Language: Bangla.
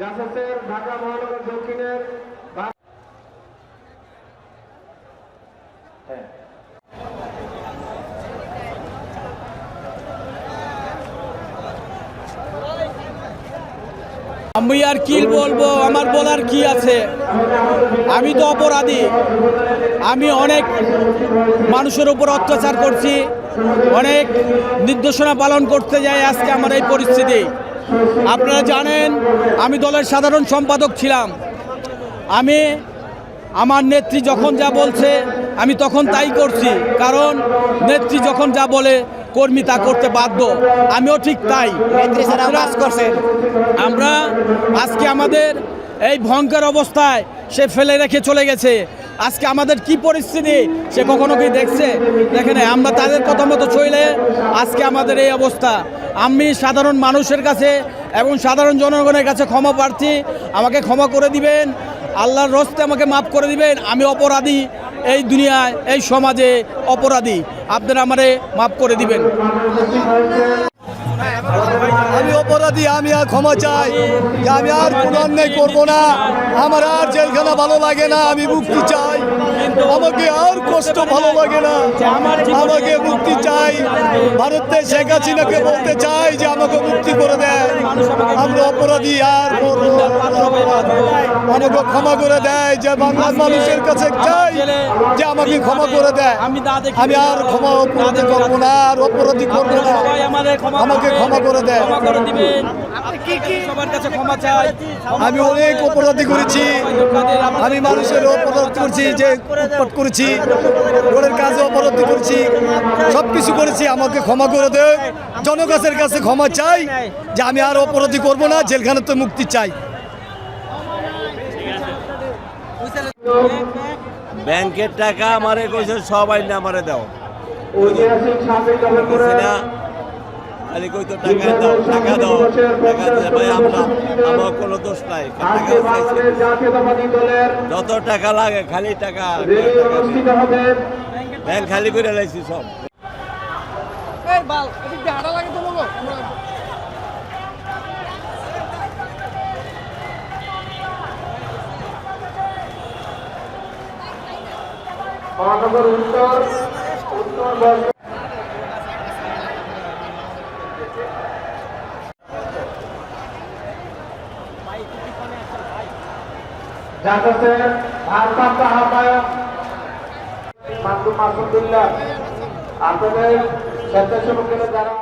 জাসাসের ঢাকা মহানগর দক্ষিণের আমি আর কি বলবো, আমার বলার কি আছে। আমি তো অপরাধী। আমি অনেক মানুষের উপর অত্যাচার করছি, অনেক নির্দেশনা পালন করতে যাই। আজকে আমার এই পরিস্থিতি। আপনারা জানেন আমি দলের সাধারণ সম্পাদক ছিলাম। আমি আমার নেত্রী যখন যা বলছে আমি তখন তাই করছি, কারণ নেত্রী যখন যা বলে কর্মী তা করতে বাধ্য। আমিও ঠিক তাই। আমরা আজকে আমাদের এই ভয়ঙ্কর অবস্থায় সে ফেলে রেখে চলে গেছে। আজকে আমাদের কি পরিস্থিতি সে কখনো কি দেখছে? দেখে না। আমরা তাদের কথা মতো চলে আজকে আমাদের এই অবস্থা। আমি সাধারণ মানুষের কাছে এবং সাধারণ জনগণের কাছে ক্ষমা প্রার্থী। আমাকে ক্ষমা করে দিবেন, আল্লাহর রস্তে আমাকে মাফ করে দিবেন। আমি অপরাধী, এই দুনিয়ায় এই সমাজে অপরাধী। আপনারা আমারে মাফ করে দিবেন। আমি অপরাধী, আমি আর ক্ষমা চাই যে আমি আর কোনো অন্যায় করবো না। আমার আর জেলখানা ভালো লাগে না, আমি মুক্তি চাই। আমাকে আর কষ্ট ভালো লাগে না, আমাকে মুক্তি চাই। ভারতের শেখ হাসিনাকে বলতে চাই যে আমাকে মুক্তি করে দেয়। আমরা অপরাধী, আর আমাকে ক্ষমা করে দেয়। যে বাংলার মানুষের কাছে চাই যে আমাকে ক্ষমা করে দেয়। আমি আর ক্ষমা অপরাধী করবো না, আর অপরাধী করবো না। আমাকে ক্ষমা করে দেয়। আমি অনেক অপরাধী করেছি, আমি মানুষের অপরাধ করছি, যে উৎপাত করেছি, ঘরের কাজে অপরাধী করেছি, সব কিছু করেছি। আমাকে ক্ষমা করে দেয়। জনগণের কাছে ক্ষমা চাই যে আমি আর অপরাধী করব না, জেলখানাতে মুক্তি চাই। ব্যাংকের টাকা আমারে কইছে সব আইনে আমারে দাও। খালি কই তো টাকা দাও, টাকা দাও, টাকা দিয়ে ভাই আমার কোনো দোষ নাই। যত টাকা লাগে খালি টাকা, ব্যাংক খালি করে লাইছি সব। মহানগর উত্তর জাসাসের ভারপ্রাপ্ত আহ্বায়ক মাসুদুল্লাহ, আপনাদের স্বেচ্ছাসেবকেরা যারা